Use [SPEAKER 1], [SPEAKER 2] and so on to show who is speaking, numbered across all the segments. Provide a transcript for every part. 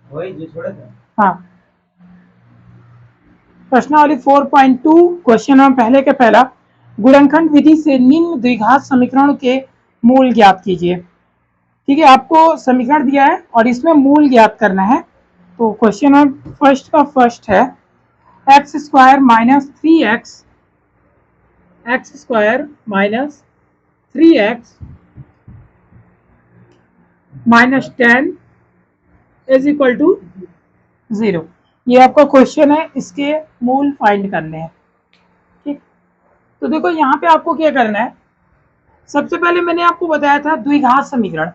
[SPEAKER 1] वही जो छोड़े थे।
[SPEAKER 2] हाँ, प्रश्नावली 4.2 क्वेश्चन नंबर पहले के पहला, गुणनखंड विधि से निम्न द्विघात समीकरण के मूल ज्ञात कीजिए। ठीक है, आपको समीकरण दिया है और इसमें मूल ज्ञात करना है। तो क्वेश्चन नंबर फर्स्ट का फर्स्ट है x square minus three x square minus 3x minus 10 is equal to 0। ये आपका क्वेश्चन है, इसके मूल फाइंड करने हैं। ठीक, तो देखो यहाँ पे आपको क्या करना है। सबसे पहले मैंने आपको बताया था द्विघात समीकरण।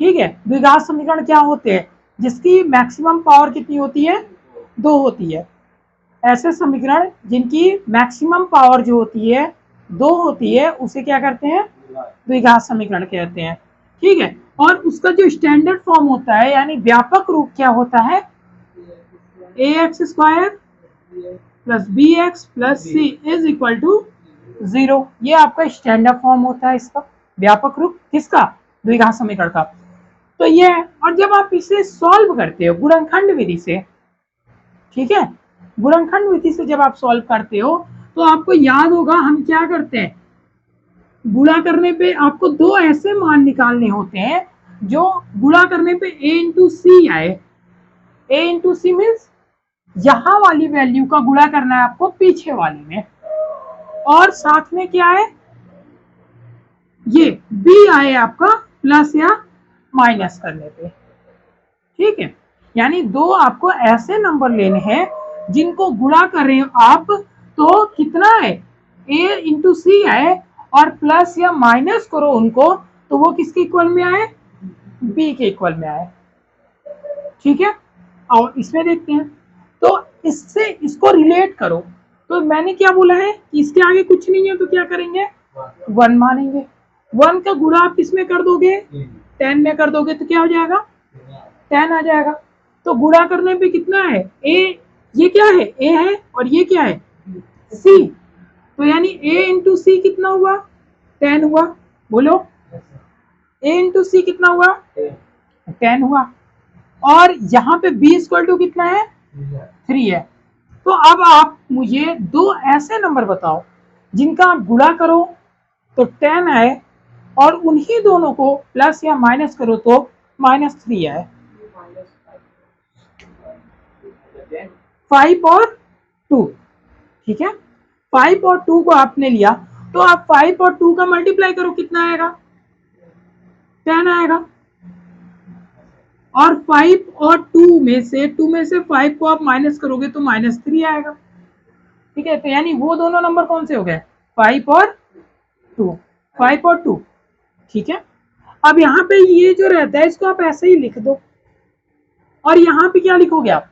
[SPEAKER 2] ठीक है, द्विघात समीकरण क्या होते हैं, जिसकी मैक्सिमम पावर कितनी होती है, 2 होती है। ऐसे समीकरण जिनकी मैक्सिमम पावर जो होती है 2 होती है, उसे क्या करते हैं, द्विघात समीकरण कहते हैं। ठीक है, और उसका जो स्टैंडर्ड फॉर्म होता है यानी व्यापक रूप क्या होता है, ax square plus b x plus c is equal to 0। ये आपका स्टैंडर्ड फॉर्म होता है, इसका व्यापक रूप किसका, द्विघात समीकरण का। तो ये है, और जब आप इसे सॉल्व करते हो गुणनखंड विधि से, ठीक है, गुणनखंड विधि से जब आप सॉल्व करते हो तो आपको याद होगा हम क्या करते हैं, गुणा करने पे आपको 2 ऐसे मान निकालने होते हैं जो गुणा करने पे a इंटू सी आए। a इंटू सी मीन्स यहां वाली वैल्यू का गुणा करना है आपको पीछे वाली में, और साथ में क्या है, ये b आए आपका प्लस या माइनस करने पे। ठीक है, यानी 2 आपको ऐसे नंबर लेने हैं जिनको गुणा करें आप तो कितना है, a इंटू सी आए, और प्लस या माइनस करो उनको तो वो किसके इक्वल में आए, b के इक्वल में आए। ठीक है, और इसमें देखते हैं, तो इससे इसको रिलेट करो। तो मैंने क्या बोला है कि इसके आगे कुछ नहीं है तो क्या करेंगे, 1 मानेंगे। 1 का गुणा आप किसमें कर दोगे, 10 में कर दोगे तो क्या हो जाएगा, 10 आ जाएगा। तो गुणा करने पे कितना है, a, ये क्या है, a है, और ये क्या है, c। तो यानी a इंटू सी कितना हुआ, 10 हुआ। बोलो, a इंटू सी कितना हुआ, 10 हुआ। और यहाँ पे b इक्वल टू कितना है, 3 है। तो अब आप मुझे 2 ऐसे नंबर बताओ जिनका आप गुणा करो तो 10 आए, और उन्हीं दोनों को प्लस या माइनस करो तो -3 आए। 5 और 2। ठीक है, 5 और 2 को आपने लिया तो आप 5 और 2 का मल्टीप्लाई करो, कितना आएगा, 10 आएगा। और 5 और 2 में से 5 को आप माइनस करोगे तो -3 आएगा। ठीक है, तो यानी वो दोनों नंबर कौन से हो गए, 5 और 2, 5 और 2। ठीक है, अब यहाँ पे ये जो रहता है इसको आप ऐसे ही लिख दो, और यहाँ पे क्या लिखोगे आप,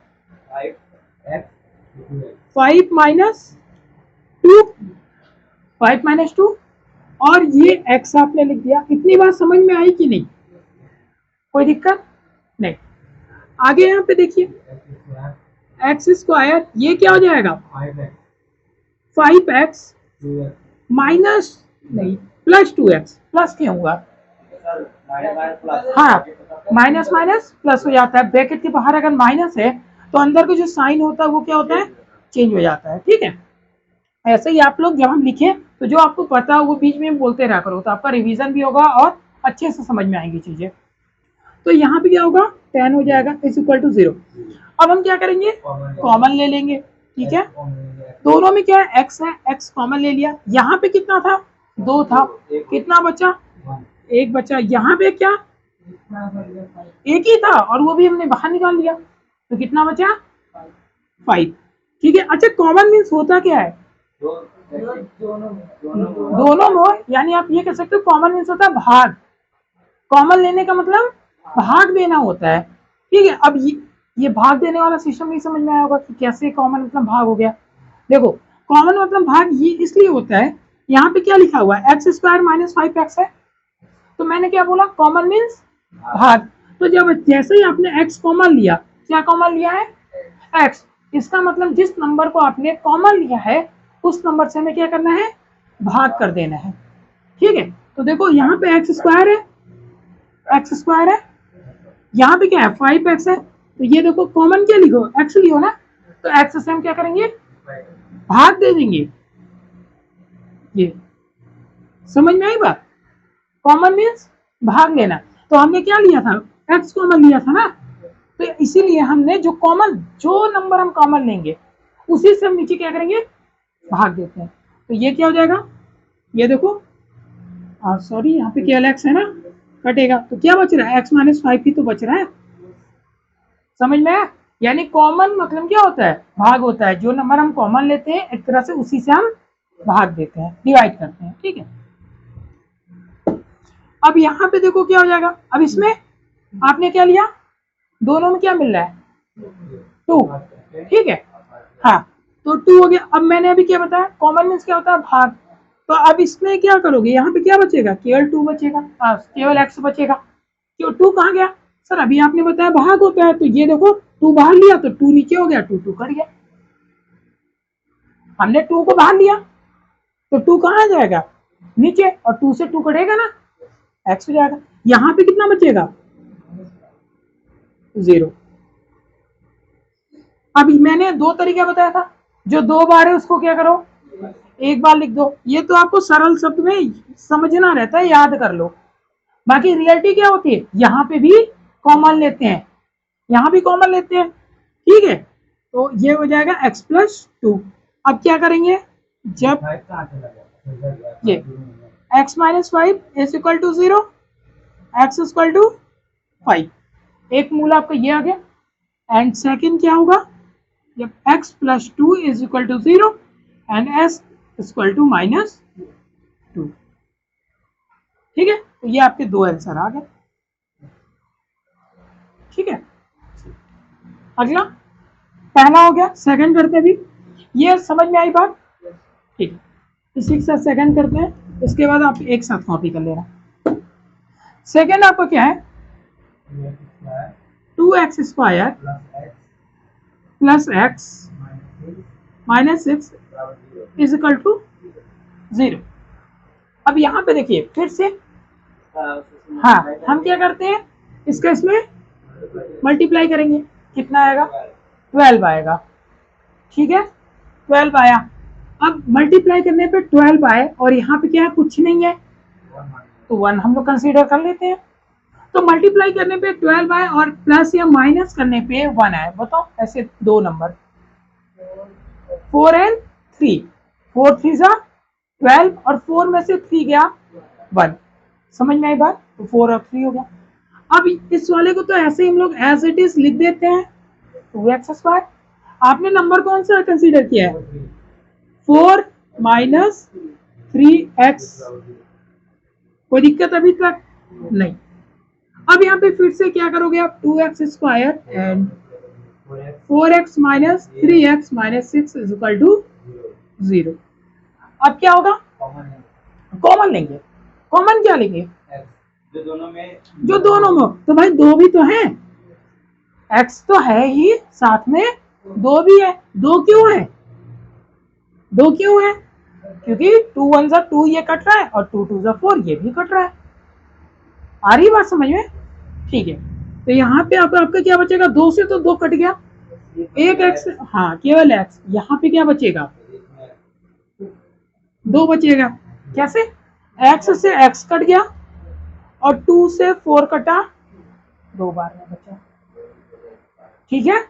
[SPEAKER 2] 5 माइनस 2, 5 माइनस 2, और ये x आपने लिख दिया। इतनी बात समझ में आई कि नहीं, कोई दिक्कत नहीं। आगे यहाँ पे देखिए एक्स स्क्वायर, ये क्या हो जाएगा, 5x माइनस नहीं प्लस 2x, प्लस क्यों हुआ, हाँ, माइनस माइनस प्लस हो जाता है। ब्रैकेट के बाहर अगर माइनस है तो अंदर का जो साइन होता है वो क्या होता है, चेंज हो जाता है। ठीक है, ऐसे ही आप लोग जब हम लिखें तो जो आपको पता हो वो बीच में बोलते रहा करो, तो आपका रिवीजन भी होगा और अच्छे से समझ में आएंगी चीजें। तो यहाँ पे क्या होगा, 10 हो जाएगा इज इक्वल टू 0। अब हम क्या करेंगे, कॉमन ले लेंगे। ठीक है, दोनों में क्या है, x है, x कॉमन ले लिया। यहाँ पे कितना था, 2 था, कितना बचा, 1 बचा। यहाँ पे क्या, 1 ही था और वो भी हमने बाहर निकाल लिया, तो कितना बचा, 5। ठीक है, अच्छा कॉमन मीन्स होता क्या है, दोनों में, यानी आप ये कह सकते हो कॉमन मीन्स होता है भाग। कॉमन लेने का मतलब भाग देना होता है। ठीक है, अब ये भाग देने वाला सिस्टम नहीं समझ में आया होगा कि कैसे कॉमन मतलब भाग हो गया। देखो, कॉमन मतलब भाग ये इसलिए होता है, यहाँ पे क्या लिखा हुआ है, एक्स स्क्वायर माइनस 5x है, तो मैंने क्या बोला, कॉमन मीन्स भाग। तो जब जैसे ही आपने x कॉमन लिया, क्या कॉमन लिया है, x, इसका मतलब जिस नंबर को आपने कॉमन लिया है उस नंबर से हमें क्या करना है, भाग कर देना है। ठीक है, तो देखो यहाँ पे एक्स स्क्वायर है, एक्स स्क्वायर है, यहाँ पे क्या है, 5x है, तो ये देखो कॉमन क्या लिखो, एक्स लिखो ना, तो एक्स से हम क्या करेंगे, भाग दे देंगे। ये समझ में आई बात, कॉमन मीन्स भाग लेना। तो हमने क्या लिया था, एक्स कॉमन लिया था ना, तो इसीलिए हमने जो नंबर हम कॉमन लेंगे उसी से हम नीचे क्या करेंगे, भाग देते हैं। तो ये क्या हो जाएगा, ये देखो, सॉरी यहाँ पे केवल एक्स है ना, कटेगा तो क्या बच रहा है, एक्स माइनस 5 ही तो बच रहा है। समझ में आया, यानी कॉमन मतलब क्या होता है, भाग होता है। जो नंबर हम कॉमन लेते हैं एक तरह से उसी से हम भाग देते हैं, डिवाइड करते हैं। ठीक है, अब यहाँ पे देखो क्या हो जाएगा, अब इसमें आपने क्या लिया, दोनों में क्या मिल रहा है, 2। ठीक है, हाँ, तो 2 हो गया। अब मैंने अभी क्या बताया, कॉमन मीन्स क्या होता है, भाग। तो अब इसमें क्या करोगे, यहाँ पे क्या बचेगा, केवल 2 बचेगा, केवल एक्स बचेगा। क्यों, 2 कहाँ गया सर, अभी आपने बताया भाग होता है, तो ये देखो 2 बाहर लिया तो 2 नीचे हो गया, 2 2 कट गया। हमने 2 को बाहर लिया तो 2 कहाँ जाएगा, नीचे, और 2 से 2 कटेगा ना, एक्स हो जाएगा। यहाँ पे कितना बचेगा, 0। अभी मैंने 2 तरीका बताया था, जो 2 बार है उसको क्या करो, 1 बार लिख दो। ये तो आपको सरल शब्द में समझना रहता है, याद कर लो। बाकी रियलिटी क्या होती है, यहाँ पे भी कॉमन लेते हैं, यहाँ भी कॉमन लेते हैं। ठीक है, तो ये हो जाएगा x प्लस 2। अब क्या करेंगे, जब ये x minus 5 is equal to 0, x equal to 5, एक मूल आपका ये आ गया। एंड सेकंड क्या होगा, जब x plus 2 is equal to 0 and s equal to minus 2। ठीक है, तो ये आपके 2 आंसर आ गए। ठीक है, अगला पहला हो गया, सेकंड करते हैं। अभी ये समझ में आई बात, ठीक है, इसी के साथ सेकंड करते हैं, उसके बाद आप एक साथ कॉपी कर लेना। सेकंड आपका क्या है, 2x square plus x minus 6 is equal to 0। अब यहाँ पे देखिए फिर से, हाँ, हम क्या करते हैं, इसका इसमें मल्टीप्लाई करेंगे, कितना आएगा, 12 आएगा। ठीक है, 12 आया। अब मल्टीप्लाई करने पे 12 आए और यहाँ पे क्या है, कुछ नहीं है, तो 1 हम लोग कंसीडर कर लेते हैं। तो मल्टीप्लाई करने पे 12 आए और प्लस या माइनस करने पे 1 आए। बताओ, ऐसे 2 नंबर 4 एंड 3, 4 3 जा 12 और 4 में से 3 गया 1। समझ में आई बात, तो 4 और 3 हो गया। अब इस वाले को तो ऐसे ही हम लोग एज इट इज लिख देते हैं, 2x स्क्वायर। आपने नंबर कौन सा कंसीडर किया है, 4 माइनस 3x, कोई दिक्कत अभी तक नहीं। अब यहाँ पे फिर से क्या करोगे आप, 2x square and 4x minus 3x minus 6 is equal to 0। अब क्या होगा, कॉमन लेंगे। कॉमन क्या लेंगे, जो दोनों में, तो भाई 2 भी तो है, x तो है ही, साथ में 2 भी है। 2 क्यों है, 2 क्यों है, क्योंकि 2 1 जा 2 ये कट रहा है और 2 2 जा 4 ये भी कट रहा है। आ रही बात समझ में, ठीक है। तो यहाँ पे आपका क्या बचेगा, 2 से तो 2 कट गया, एक x, हाँ केवल x, यहाँ पे क्या बचेगा, 2 बचेगा। कैसे, x से x कट गया और 2 से 4 कटा, 2 बार में बचा। ठीक है,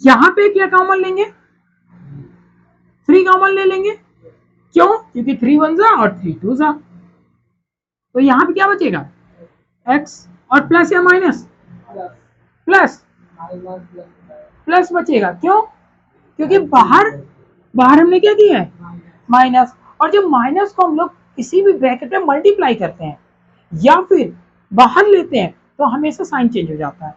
[SPEAKER 2] यहाँ पे क्या कॉमन लेंगे, 3 कॉमन ले लेंगे। क्यों, क्योंकि 3 1 जा और 3 2 जा, तो यहाँ पे क्या बचेगा, x और प्लस या माइनस, प्लस बचेगा। क्यों, क्योंकि बाहर हमने क्या किया है, माइनस, और जब माइनस को हम लोग किसी भी ब्रैकेट में मल्टीप्लाई करते हैं या फिर बाहर लेते हैं तो हमेशा साइन चेंज हो जाता है,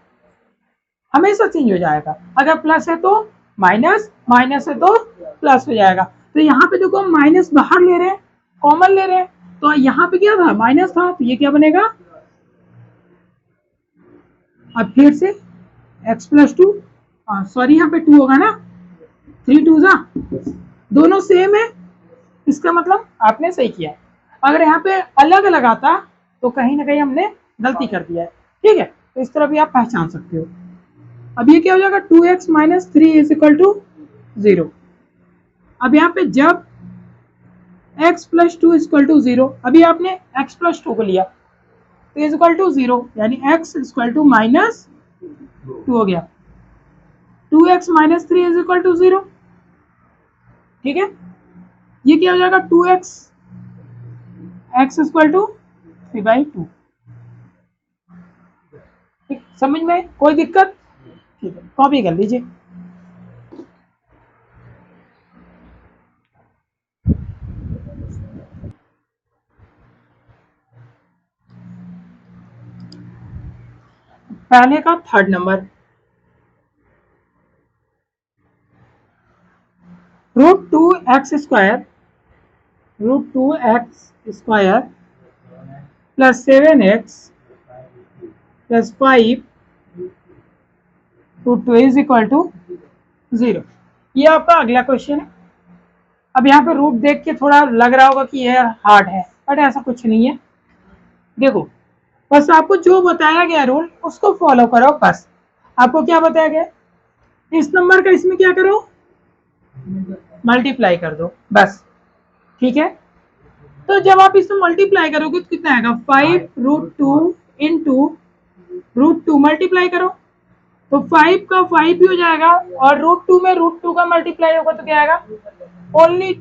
[SPEAKER 2] हमेशा चेंज हो जाएगा। अगर प्लस है तो माइनस, माइनस है तो प्लस हो जाएगा। तो यहाँ पे देखो माइनस बाहर ले रहे हैं, कॉमन ले रहे हैं, तो यहाँ पे क्या था, माइनस था, तो ये क्या बनेगा, अब फिर से x प्लस 2, सॉरी यहाँ पे 2 होगा ना, 3 2 जा, दोनों सेम है, इसका मतलब आपने सही किया। अगर यहाँ पे अलग अलग आता तो कहीं ना कहीं हमने गलती कर दिया है, ठीक है। तो इस तरह भी आप पहचान सकते हो। अब ये क्या हो जाएगा, 2x minus 3 is equal to 0। अब यहाँ पे जब x plus 2 is equal to 0, अभी आपने x प्लस 2 को लिया तो इज इक्वल टू 0, यानी x is equal to minus 2 हो गया। 2x minus 3 is equal to 0, ठीक है। ये क्या हो जाएगा, 2x x is equal to 3/2। ठीक, समझ में कोई दिक्कत? ठीक है, कॉपी कर लीजिए। पहले का third number, √2x square plus 7x plus 5 √2 is equal to 0। ये आपका अगला क्वेश्चन है। अब यहाँ पे रूट देख के थोड़ा लग रहा होगा कि ये हार्ड है, बट ऐसा कुछ नहीं है। देखो, बस आपको जो बताया गया रूल उसको फॉलो करो। बस आपको क्या बताया गया, इस नंबर का इसमें क्या करो, मल्टीप्लाई कर दो, बस, ठीक है। तो जब आप इसमें मल्टीप्लाई करोगे तो कितना आएगा, 5√2 इंटू √2 मल्टीप्लाई करो तो 5 का 5 भी हो जाएगा, और √2 में √2 का मल्टीप्लाई होगा तो क्या आएगा, ओनली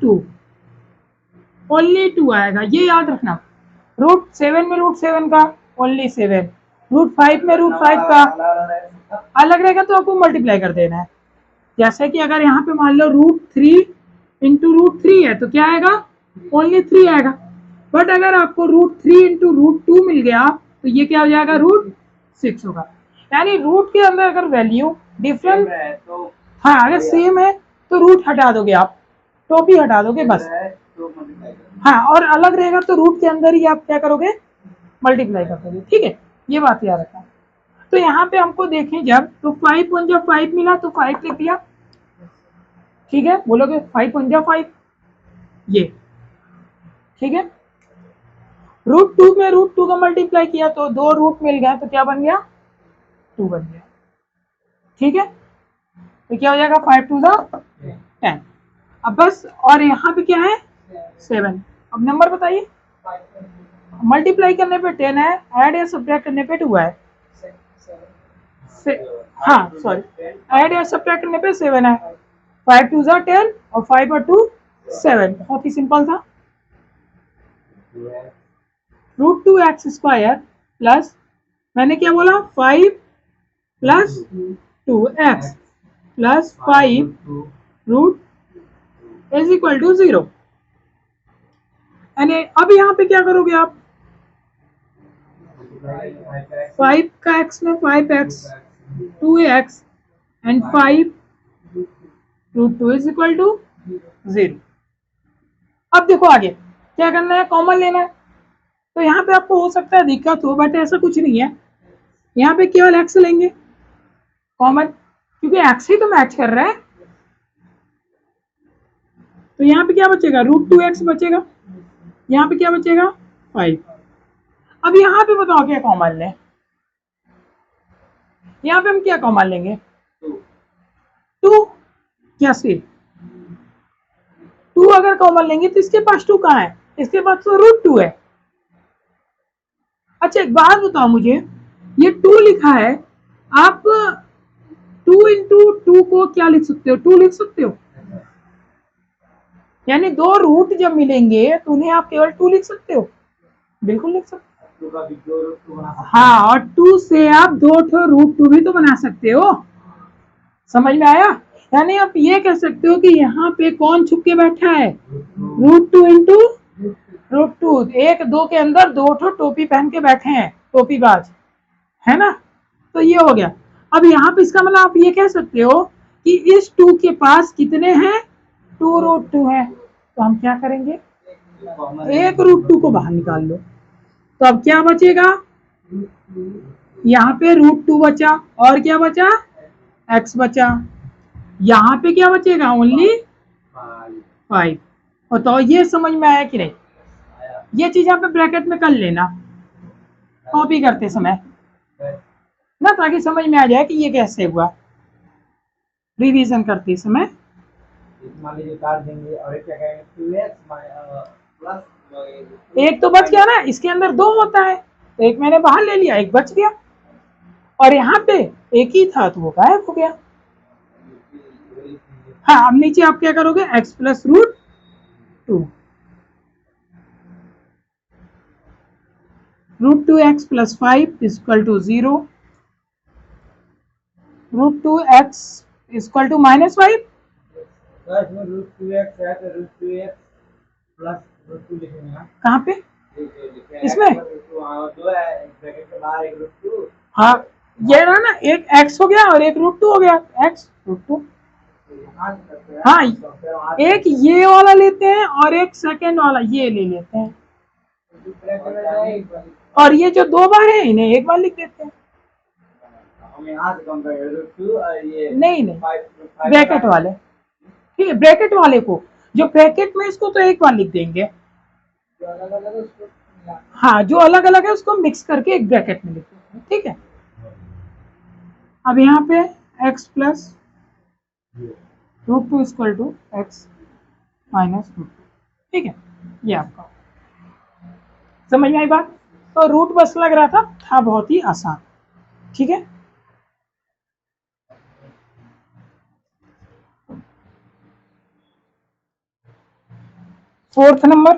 [SPEAKER 2] 2 आएगा। ये याद रखना, √7 में √7 का ओनली 7, √5 में √5 का अलग रहेगा तो आपको मल्टीप्लाई कर देना है। जैसे कि अगर यहाँ पे मान लो √3 इंटू √3 है तो क्या आएगा, ओनली 3 आएगा। बट अगर आपको √3 इंटू √2 मिल गया तो ये क्या हो जाएगा, √6 होगा। यानी रूट के अंदर अगर वैल्यू डिफरेंट तो, हाँ अगर सेम है तो रूट हटा दोगे आप, टोपी हटा दोगे बस, हाँ, और अलग रहेगा तो रूट के अंदर ही आप क्या करोगे, मल्टीप्लाई कर दोगे, ठीक है। ये बात याद रखना। तो यहाँ पे हमको देखें जब, तो 5 1 जब 5 मिला तो 5 लिख दिया, ठीक है। बोलोगे 5 1 5, ये ठीक है। √2 में √2 का मल्टीप्लाई किया तो 2 रूट मिल गया तो क्या बन गया, 2 बन गया, ठीक है। तो क्या हो जाएगा, 5 2 10। अब बस, और यहाँ पे क्या है, 7। अब नंबर बताइए, मल्टीप्लाई करने पे 10 है, ऐड या सब्ट्रैक्ट करने पे 2 है, हाँ सॉरी, ऐड या सब्ट्रैक्ट करने पे 7 है। 5 2 10 और 5 और 2 7, बहुत ही सिंपल था। √2x स्क्वायर प्लस, मैंने क्या बोला, 5 plus 2x plus 5 root is equal to 0। यानी अब यहाँ पे क्या करोगे आप, 5 का x में 5x 2x and 5 √2 is equal to 0। अब देखो आगे क्या करना है, कॉमन लेना है। तो यहाँ पे आपको हो सकता है दिक्कत हो, बट ऐसा कुछ नहीं है। यहाँ पे केवल x लेंगे कॉमन, क्योंकि x ही तो मैच कर रहा है। तो यहाँ पे क्या बचेगा, √2x बचेगा, यहाँ पे क्या बचेगा, 5। अब यहाँ पे बताओ क्या कॉमन लें, यहाँ पे हम क्या कॉमन लेंगे, 2। कैसे, 2 अगर कॉमन लेंगे तो इसके पास 2 कहाँ है, इसके पास तो √2 है। अच्छा एक बात बताओ मुझे, ये 2 लिखा है, आप 2 इंटू 2 को क्या लिख सकते हो, 2 लिख सकते हो। यानी 2 रूट जब मिलेंगे तो उन्हें आप केवल 2 लिख सकते हो, बिल्कुल लिख सकते हो। हाँ, और 2 से आप 2 √2 भी तो बना सकते हो, समझ में आया। यानी आप ये कह सकते हो कि यहाँ पे कौन छुप के बैठा है, √2 इंटू √2, 1 2 के अंदर 2 टोपी पहन के बैठे हैं, टोपी बाज, है ना। तो ये हो गया। अब यहाँ पे इसका मतलब आप ये कह सकते हो कि इस 2 के पास कितने हैं, 2 √2 है। तो हम क्या करेंगे, 1 √2 को बाहर निकाल लो, तो अब क्या बचेगा, यहाँ पे √2 बचा, और क्या बचा, x बचा। यहाँ पे क्या बचेगा, ओनली 5। और तो ये समझ में आया कि नहीं, ये चीज यहाँ पे ब्रैकेट में कर लेना, कॉपी करते समय ना, ताकि समझ में आ जाए कि ये कैसे हुआ। रिवीजन करते समय
[SPEAKER 1] मान लीजिए काट देंगे और एक क्या कहेंगे 2x प्लस
[SPEAKER 2] एक तो बच गया ना, इसके अंदर 2 होता है तो एक मैंने बाहर ले लिया, एक बच गया, और यहाँ पे एक ही था तो वो गायब हो गया। हाँ, अब नीचे आप क्या करोगे, x plus root 2, root 2x plus 5 equal to 0, root 2x equal to -5।
[SPEAKER 1] Plus में रूट 2x है तो रूट 2x प्लस रूट 2 लिखेंगे ना। कहाँ पे?
[SPEAKER 2] इसमें
[SPEAKER 1] दो है, ब्रैकेट के बाहर एक रूट 2।
[SPEAKER 2] हाँ, ये रहा ना, एक x हो गया और एक रूट 2 हो गया, x रूट 2। हाँ, एक ये वाला लेते हैं और एक सेकंड वाला ये ले लेते हैं, और ये जो 2 बार है इन्हें एक बार लिख देते हैं।
[SPEAKER 1] हम यहाँ से कम करेंगे रूट 2 और ये
[SPEAKER 2] नहीं ब्रैकेट वाले, ठीक है, ब्रैकेट वाले को, जो ब्रैकेट में इसको तो एक बार लिख देंगे, हाँ, जो अलग अलग है उसको मिक्स करके एक ब्रैकेट में लिख देते हैं, ठीक है। अब यहाँ पे x plus root 2 equal to x minus root 2, ठीक है, ये आपका समझ में आई बात। तो रूट बस लग रहा था बहुत ही आसान, ठीक है। Fourth number,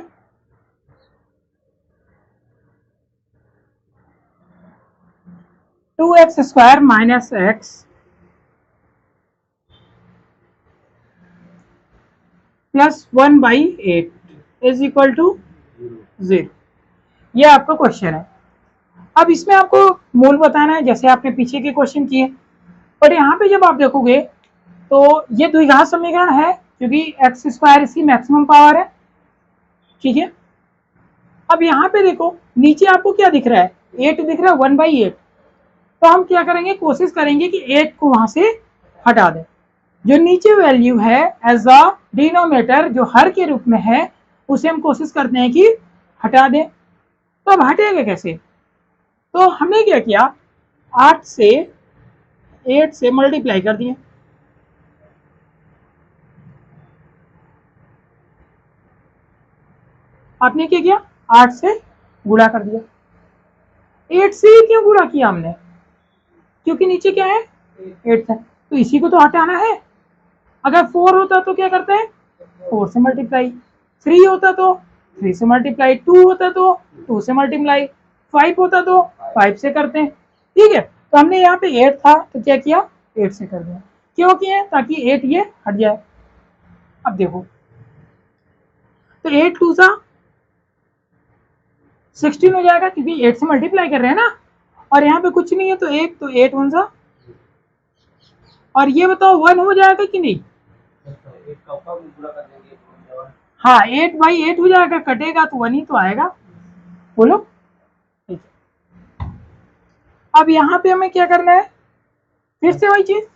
[SPEAKER 2] two x square minus x plus 1/8 is equal to 0। ये आपका क्वेश्चन है। अब इसमें आपको मूल बताना है, जैसे आपने पीछे के क्वेश्चन किए, पर यहाँ पे जब आप देखोगे तो ये द्विघात समीकरण है, क्योंकि एक्स स्क्वायर इसकी मैक्सिमम पावर है, ठीक है। अब यहाँ पे देखो नीचे आपको क्या दिख रहा है, 8 दिख रहा है, 1/8। तो हम क्या करेंगे, कोशिश करेंगे कि 8 को वहां से हटा दें, जो नीचे वैल्यू है एज अ डिनोमिनेटर, जो हर के रूप में है, उसे हम कोशिश करते हैं कि हटा दें। तो अब हटेगा कैसे, तो हमने क्या किया, 8 से मल्टीप्लाई कर दिए, आपने क्या किया, 8 से गुणा कर दिया। 8 से ही क्यों गुणा किया हमने, क्योंकि नीचे क्या है, 8 है, तो इसी को तो हटाना है। अगर 4 होता तो क्या करते हैं, 4 से मल्टीप्लाई, 3 होता तो 3 से मल्टीप्लाई, 2 होता तो 2 से मल्टीप्लाई, 5 होता तो 5 से करते हैं, ठीक है। तो हमने यहाँ पे 8 था तो क्या किया, 8 से कर दिया, क्यों किया, ताकि 8 ये हट जाए। अब देखो तो 8 2 सा 16 हो जाएगा, क्योंकि 8 से मल्टीप्लाई कर रहे हैं ना, और यहाँ पे कुछ नहीं है तो 1, तो 8 1 सा, और ये बताओ 1 हो जाएगा कि नहीं, हाँ, 8/8 हो जाएगा, कटेगा तो 1 ही तो आएगा, बोलो, ठीक है। अब यहाँ पे हमें क्या करना है, फिर से वही चीज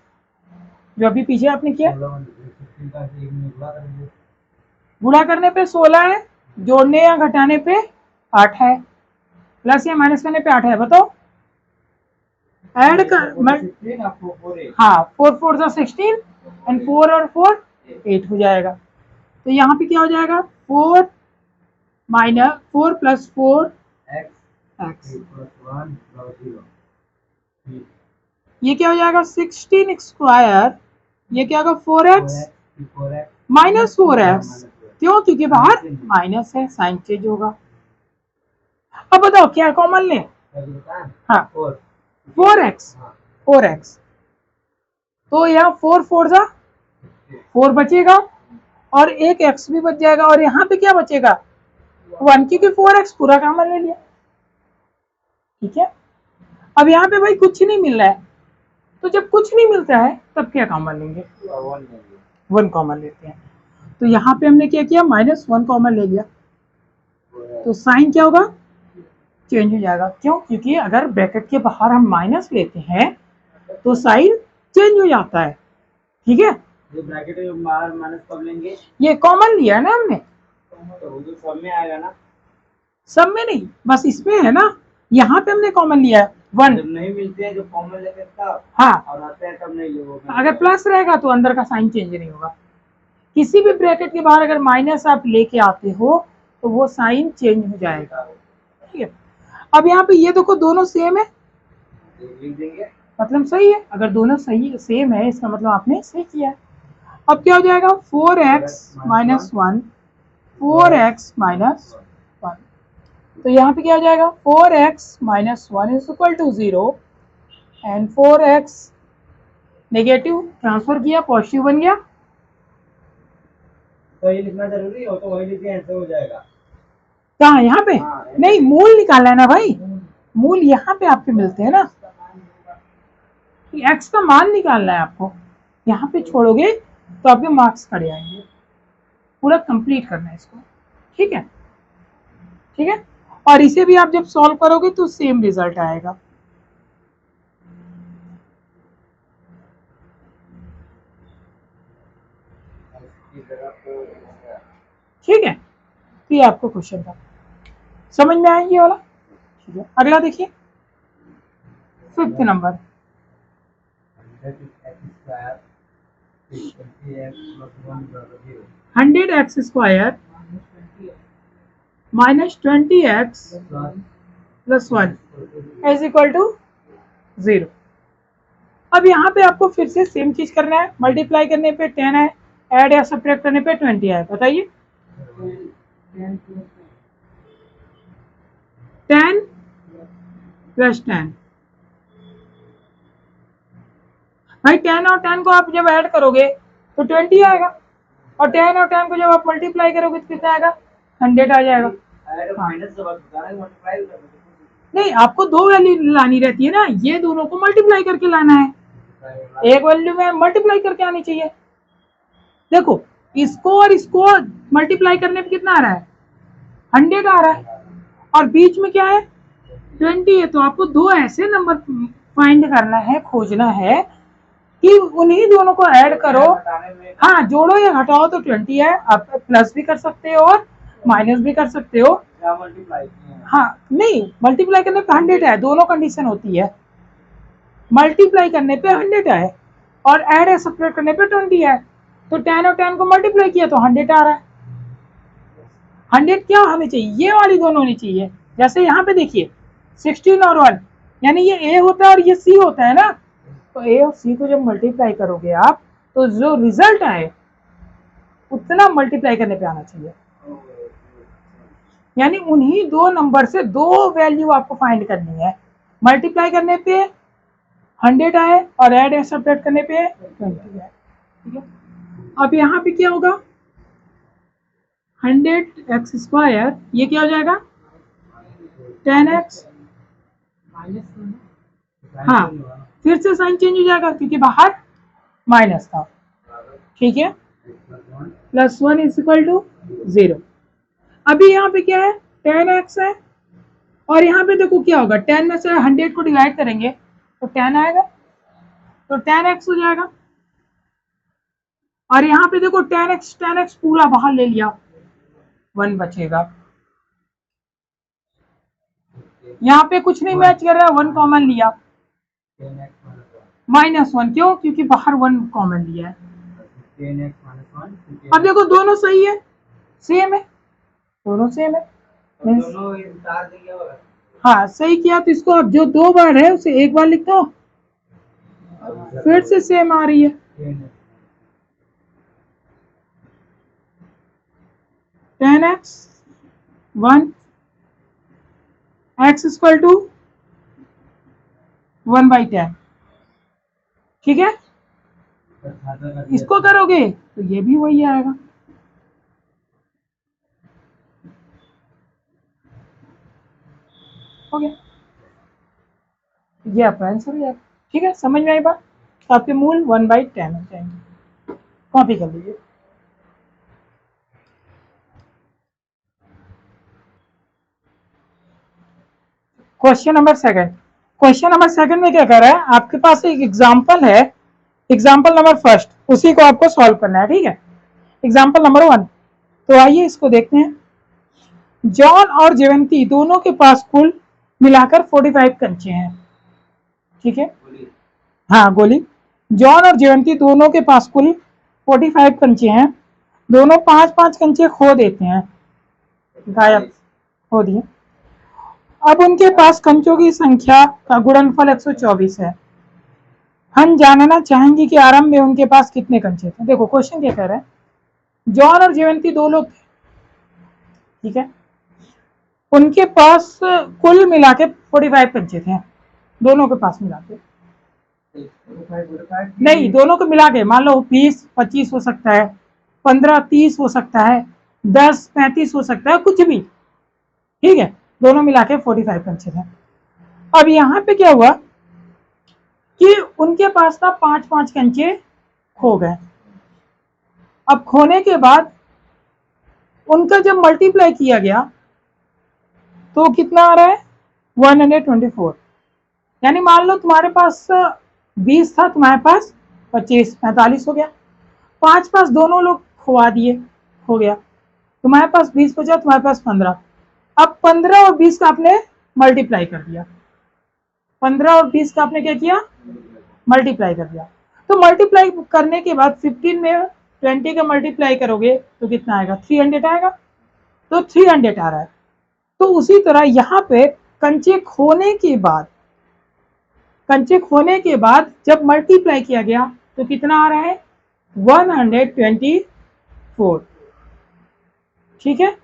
[SPEAKER 2] जो अभी पीछे आपने किया, गुणा करने पे 16 है, जोड़ने या घटाने पे 8 है, प्लस या माइनस करने पे 8 है, बताओ ऐड कर, हाँ, 4 4 सा 16 एंड 4 और 4 8 हो जाएगा। तो यहाँ पे क्या हो जाएगा, 4 माइनस 4 प्लस 4 एक्स, ये क्या हो जाएगा, 16 स्क्वायर, ये क्या होगा 4x माइनस 4x, क्यों, क्योंकि बाहर माइनस है, साइन चेंज होगा। अब बताओ क्या कॉमन लें, हाँ, 4x, तो यहाँ 4 4 सा 4 बचेगा, और एक x भी बच जाएगा, और यहाँ पे क्या बचेगा 1, क्योंकि 4x पूरा कॉमन ले लिया, ठीक है। अब यहाँ पे भाई कुछ नहीं मिल रहा है, तो जब कुछ नहीं मिलता है तब क्या कॉमन लेंगे, 1 कॉमन लेते हैं। तो यहाँ पे हमने क्या किया, -1 कॉमन ले लिया, तो साइन क्या होगा, चेंज हो जाएगा, क्यों, क्योंकि अगर ब्रैकेट के बाहर हम माइनस लेते हैं तो साइन चेंज हो जाता है, ठीक है।
[SPEAKER 1] ये ब्रैकेट के बाहर माइनस कब लेंगे,
[SPEAKER 2] ये कॉमन लिया है ना हमने,
[SPEAKER 1] तो वो तो सब में आएगा ना,
[SPEAKER 2] सब में नहीं, बस इसमें है ना, यहाँ पे हमने कॉमन लिया है 1।
[SPEAKER 1] जब नहीं मिलते हैं जो कॉमन लेते हैं तब,
[SPEAKER 2] हाँ,
[SPEAKER 1] और आते हैं तब नहीं लोगे।
[SPEAKER 2] अगर प्लस रहेगा तो अंदर का साइन चेंज नहीं होगा। किसी भी ब्रैकेट के बाहर अगर माइनस आप लेके आते हो तो वो साइन चेंज हो जाएगा, ठीक है। अब यहाँ पे ये देखो दोनों सेम है,
[SPEAKER 1] लिख देंगे।
[SPEAKER 2] मतलब सही है। अगर दोनों सही सेम है इसका मतलब आपने सही किया है। अब क्या हो जाएगा 4x माइनस 1, 4x माइनस 1। तो यहाँ पे क्या हो जाएगा 4x minus 1 is equal to 0 and 4x negative transfer किया, पॉजिटिव बन गया।
[SPEAKER 1] तो ये लिखना जरूरी हो तो वही लिखिए, आंसर हो जाएगा।
[SPEAKER 2] कहाँ, यहाँ पे?
[SPEAKER 1] हाँ,
[SPEAKER 2] नहीं, मूल निकालना है ना भाई, मूल यहाँ पे आपके मिलते हैं ना, x का मान निकालना है आपको। यहाँ पे छोड़ोगे तो आपके मार्क्स कट जाएंगे। पूरा कंप्लीट करना है इसको, ठीक है, ठीक है। और इसे भी आप जब सॉल्व करोगे तो सेम रिजल्ट आएगा। ठीक है, तो ये आपको क्वेश्चन था, समझ में आया ये वाला, ठीक है। अगला देखिए 5th number. 100x square minus 20x plus 1 is equal to 0। अब यहाँ पे आपको फिर से सेम चीज करना है। मल्टीप्लाई करने पे 10 है, ऐड या सब्ट्रैक्ट करने पे 20 है। बताइए 10 प्लस 10, भाई 10 और 10 को आप जब ऐड करोगे तो 20 आएगा, और 10 और 10 को जब आप मल्टीप्लाई करोगे तो कितना आएगा 100 आ जाएगा। नहीं, आपको दो वैल्यू लानी रहती है ना, ये दोनों को मल्टीप्लाई करके लाना है, एक वैल्यू में मल्टीप्लाई करके आनी चाहिए। देखो इसको और इसको मल्टीप्लाई करने पे कितना आ रहा है 100 आ रहा है, और बीच में क्या है 20 है। तो आपको दो ऐसे नंबर फाइंड करना है, खोजना है कि उन्हीं दोनों को ऐड करो। हाँ, जोड़ो या घटाओ तो 20 है, आप प्लस भी कर सकते हो और माइनस भी कर सकते हो। हाँ, नहीं, मल्टीप्लाई करने पे 100 है, दोनों कंडीशन होती है। मल्टीप्लाई करने पे 100 है और ऐड या सब्ट्रैक्ट करने पे 20 है। तो 10 और 10 को मल्टीप्लाई किया तो 100 आ रहा है। 100 क्या होनी चाहिए, ये वाली दोनों होनी चाहिए। जैसे यहाँ पे देखिए 16 और 1, यानी ये ए होता है और ये सी होता है ना, तो ए और सी को जब मल्टीप्लाई करोगे आप तो जो रिजल्ट आए उतना मल्टीप्लाई करने पे आना चाहिए। यानी उन्हीं दो नंबर से दो वैल्यू आपको फाइंड करनी है। मल्टीप्लाई करने पे 100 आए और ऐड या सब्ट्रैक्ट करने पे 20 आए, ठीक है। अब यहाँ पे क्या होगा 100x स्क्वायर, ये क्या हो जाएगा 10x, हाँ, फिर से साइन चेंज हो जाएगा क्योंकि बाहर माइनस था, ठीक है, प्लस 1 इज इक्वल टू 0। अभी यहाँ पे क्या है 10x है, और यहाँ पे देखो क्या होगा 10 में से 100 को डिवाइड करेंगे तो 10 आएगा, तो 10x हो जाएगा। और यहाँ पे देखो 10x पूरा बाहर ले लिया, 1 बचेगा। यहाँ पे कुछ नहीं मैच कर रहा है, 1 कॉमन लिया, -1, क्यों, क्योंकि बाहर 1 कॉमन लिया है। अब देखो दोनों सही है, सेम है, दोनों सेम है, हाँ सही किया। तो इसको अब जो 2 बार है उसे एक बार लिख दो, फिर से सेम आ रही है। Ten x 1 x equal to 1/10, ठीक है। इसको करोगे तो ये भी वही आएगा, हो गया, ये आपका आंसर हो जाएगा, ठीक है। समझ में आई बात? तो आपके मूल 1/10 हो जाएंगे, कॉपी कर लीजिए। Question number second, question number second में क्या कर रहा है, आपके पास एक एग्जाम्पल है, एग्जाम्पल नंबर फर्स्ट, उसी को आपको सॉल्व करना है, ठीक है। एग्जाम्पल नंबर 1, तो आइए इसको देखते हैं। जॉन और जयंती दोनों के पास कुल मिलाकर 45 कंचे हैं, ठीक है।
[SPEAKER 1] बोलिए।
[SPEAKER 2] हाँ गोली। जॉन और जयंती दोनों के पास कुल 45 कंचे हैं, दोनों 5-5 कंचे खो देते हैं, गायब हो दिए। अब उनके पास कंचों की संख्या का गुणनफल 124 है। हम जानना चाहेंगे कि आरंभ में उनके पास कितने कंचे थे। देखो क्वेश्चन क्या कह रहा है, जॉन और जयंती दो लोग थे, ठीक है। उनके पास कुल मिला के 45 कंचे थे, दोनों के पास मिला के, नहीं दोनों को मिला के, मान लो 20-25 हो सकता है, 15-30 हो सकता है, 10-35 हो सकता है, कुछ भी, ठीक है। दोनों मिला के 45 कंचे थे। अब यहाँ पे क्या हुआ कि उनके पास ना 5-5 कंचे खो गए। अब खोने के बाद उनका जब मल्टीप्लाई किया गया तो कितना आ रहा है, 124। यानी मान लो तुम्हारे पास 20 था, तुम्हारे पास 25, 45 हो गया। 5-5 दोनों लोग खुआ दिए, हो गया, तुम्हारे पास 20 बचा, तुम्हारे पास 15। अब 15 और 20 का आपने मल्टीप्लाई कर दिया, 15 और 20 का आपने क्या किया, मल्टीप्लाई कर दिया। तो मल्टीप्लाई करने के बाद 15 में 20 का मल्टीप्लाई करोगे तो कितना आएगा, 300 आएगा। तो 300 आ रहा है। तो उसी तरह यहाँ पे कंचे खोने के बाद जब मल्टीप्लाई किया गया तो कितना आ रहा है, 124, ठीक है।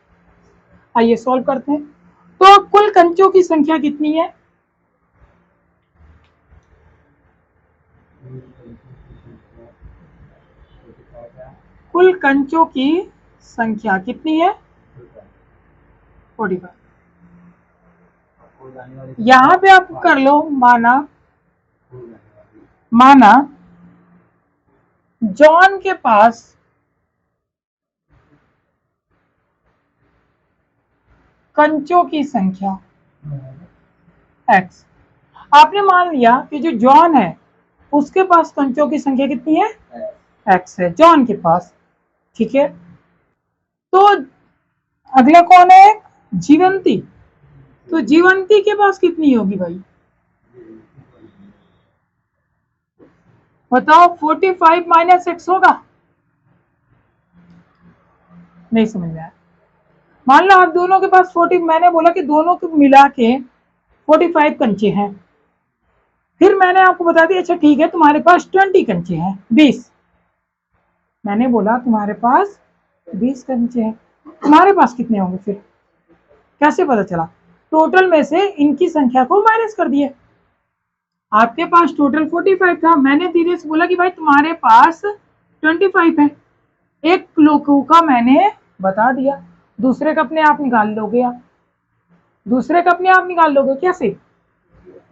[SPEAKER 2] आइए सॉल्व करते हैं। तो कुल कंचों की संख्या कितनी है, कुल कंचों की संख्या कितनी है, 45। यहां पे आप कर लो, माना जॉन के पास कंचों की संख्या x, आपने मान लिया कि जो जॉन है उसके पास कंचों की संख्या कितनी है, x है जॉन के पास, ठीक है। तो अगला कौन है, जीवंती। तो जीवंती के पास कितनी होगी भाई, बताओ, 45 माइनस x होगा, नहीं समझ में आया। मान लो आप दोनों के पास 40, मैंने बोला कि दोनों को मिला के 45 कंचे हैं। फिर मैंने आपको बता दिया, अच्छा ठीक है तुम्हारे पास 20 कंचे हैं, 20, मैंने बोला तुम्हारे पास 20 कंचे हैं, तुम्हारे पास कितने होंगे, फिर कैसे पता चला, टोटल में से इनकी संख्या को माइनस कर दिए। आपके पास टोटल 45 था, मैंने धीरे से बोला कि भाई तुम्हारे पास 25 है, एक लोगों का मैंने बता दिया, दूसरे का अपने आप निकाल लोगे आप, दूसरे का अपने आप निकाल लोगे कैसे,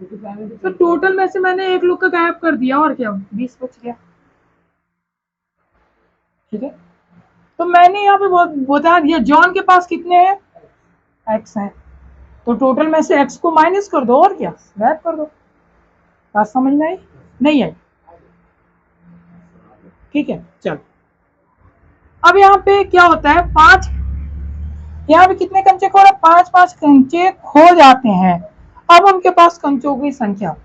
[SPEAKER 2] तो टोटल में से मैंने एक लोग का गायब कर दिया, और क्या 20 बच गया, ठीक है। तो मैंने यहाँ पे बता दिया जॉन के पास कितने हैं, x है, तो टोटल में से x को माइनस कर दो और क्या गायब कर दो। बात समझ में आई, नहीं आई, ठीक है। चल अब यहाँ पे क्या होता है, 5, यहाँ पे कितने कंचे खो रहे, 5-5 कंचे खो जाते हैं। अब उनके पास कंचों की संख्या,